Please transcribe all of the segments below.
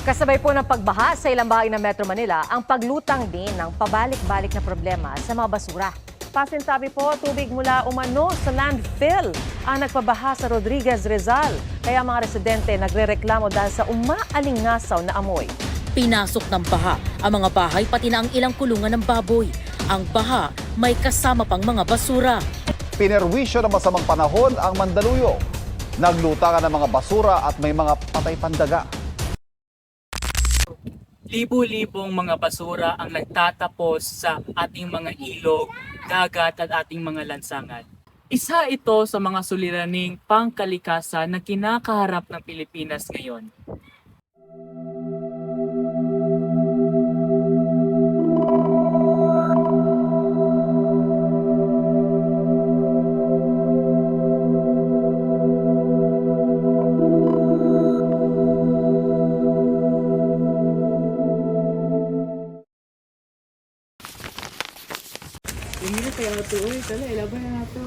Kasabay po ng pagbaha sa ilang bahagi ng Metro Manila, ang paglutang din ng pabalik-balik na problema sa mga basura. Pasinsabi po, tubig mula umano sa landfill ang nagpabaha sa Rodriguez, Rizal. Kaya mga residente nagrereklamo dahil sa umaalingasaw na amoy. Pinasok ng baha ang mga bahay pati na ang ilang kulungan ng baboy. Ang baha may kasama pang mga basura. Pinerwisyo ng masamang panahon ang Mandaluyong. Naglutangan ng mga basura at may mga patay pandaga. Libo-libong mga basura ang nagtatapos sa ating mga ilog, dagat at ating mga lansangan. Isa ito sa mga suliraning pangkalikasan na kinakaharap ng Pilipinas ngayon. Hindi na kaya ito. Uy, tala, ilaban na nato.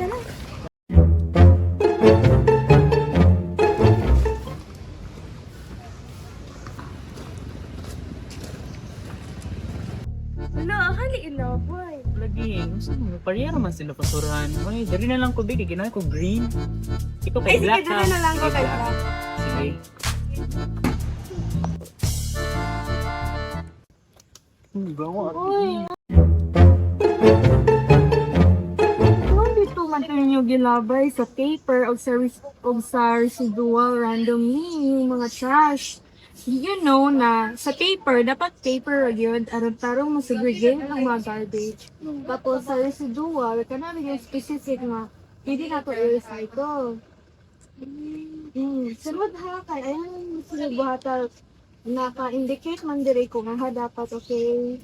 Wala, hali ilabay. Lagi, pariya naman sila pasurahan. Uy, dari na lang ko, big. Ginawa ko green. Ikaw kay Ay, sige, black dali na lang ko kay black. Sige. Gawa. Kung dito man tayo nyo gilabay sa paper o sa residual randomly, yung mga trash. You know na sa paper, dapat paper yun, aron tarong masegregate ng mga garbage. Tapos sa residual, kanami yung specific na hindi na to i-recycle. Sunod ha, kaya ayun, sunod buhata, naka-indicate man dire ko nga dapat okay.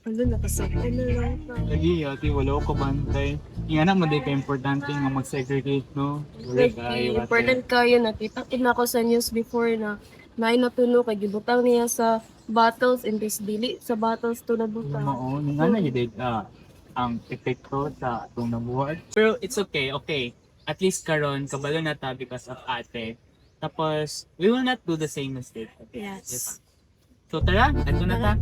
Ano nakasap? Ano lang pa? Lagi, ati, wala ko kabantay. Yan ang ka importante nga mag-segregate, no? Important kayo, nakita ko sa news before na naay natulo kay gibutang niya sa bottles and this dili sa bottles to nabutang. Oo, nga na yun ang epekto sa itong nabuhat. Pero it's okay, okay. At least karon kabalo na ta because of ate. Tapos, we will not do the same mistake. Okay? Yes. So tara, ato na ta.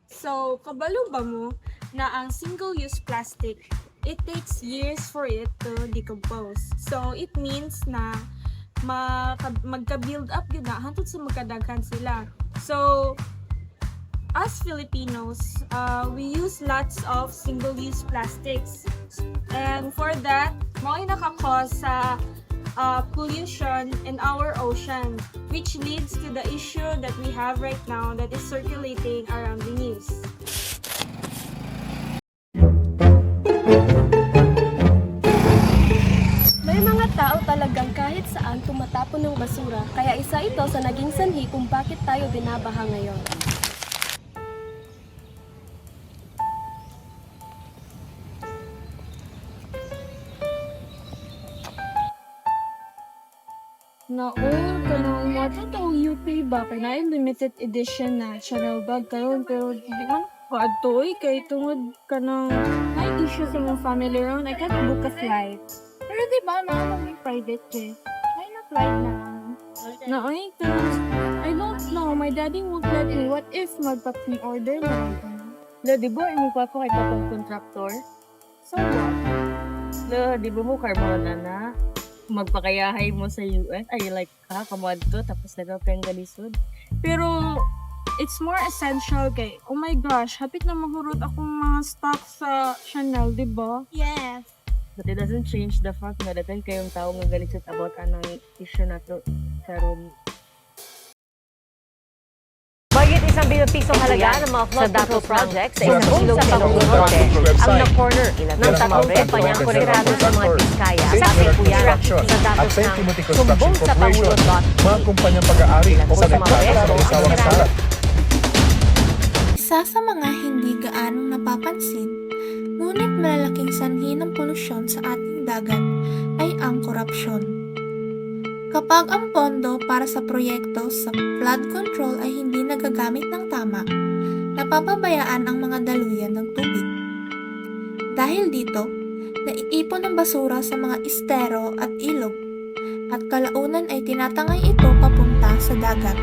So, kabalo ba mo na ang single-use plastic, it takes years for it to decompose. So, it means na magka-build up yun na hantod sa magkadaghan sila. So, as Filipinos, we use lots of single-use plastics. And for that, mo ay nakakause sa pollution in our ocean, which leads to the issue that we have right now that is circulating around the news. May mga tao talagang kahit saan tumatapon ng basura, kaya isa ito sa naging sanhi kung bakit tayo binabaha ngayon. Naon ka na umato to UP ba? Kaya na yung limited edition na channel bag karon pero di man kaadtoy kay tungod ka ng may issue sa mga family ron. I can't book a flight. Pero di ba na may private jet? Ay na flight na. Naoy ka. I don't know. My daddy won't let me. What if magpa-pre-order na? Di ba imo pa ko kay patong contractor? So what? Di ba mo carbon na? Magpakayahay mo sa US, ay like kamad to, tapos nagapeng galisod. Pero it's more essential kay, oh my gosh, hapit na mahurot akong mga stock sa Chanel, di ba? Yes! But it doesn't change the fact na datan kayong tao nga galisod about anong issue na to karon. Mahigit ₱1 billion halaga ng mga flood control projects sa isang ilog sa Bacoor Norte ang na-corner ng tatlong kumpanyang konektado sa mga Biskaya. Sabi po yan sa datos ng sumbong sa Pangulo.tv. mga kumpanyang pag-aari Ilan po sa sa mga nagkakaroon proyekto sa ang mga sala. Isa sa mga hindi gaanong napapansin, ngunit malalaking sanhi ng polusyon sa ating dagat ay ang korupsyon. Kapag ang pondo para sa proyekto sa flood control ay hindi nagagamit ng tama, napapabayaan ang mga daluyan ng tubig. Dahil dito, naiipon ang basura sa mga estero at ilog at kalaunan ay tinatangay ito papunta sa dagat.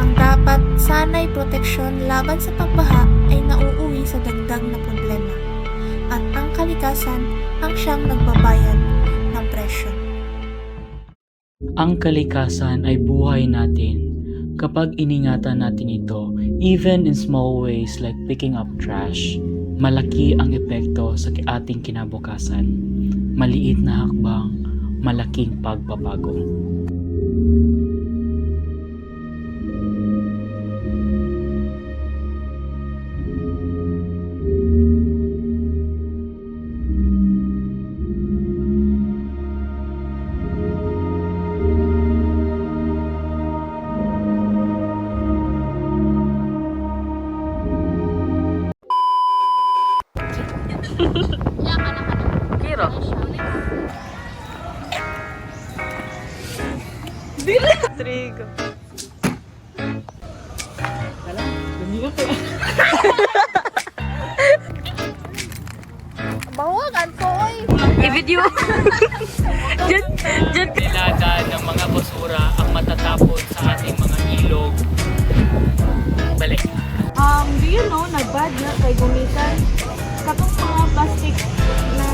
Ang dapat sana'y proteksyon laban sa pagbaha ay nauuwi sa dagdag na problema at ang kalikasan ang siyang nagbabayad ng presyo. Ang kalikasan ay buhay natin. Kapag iningatan natin ito, even in small ways like picking up trash, malaki ang epekto sa ating kinabukasan. Maliit na hakbang, malaking pagbabago. Dilada ng mga basura ang matatapon sa ating mga ilog. Balik. Do you know, nagbad na kay gumitan katong mga plastic na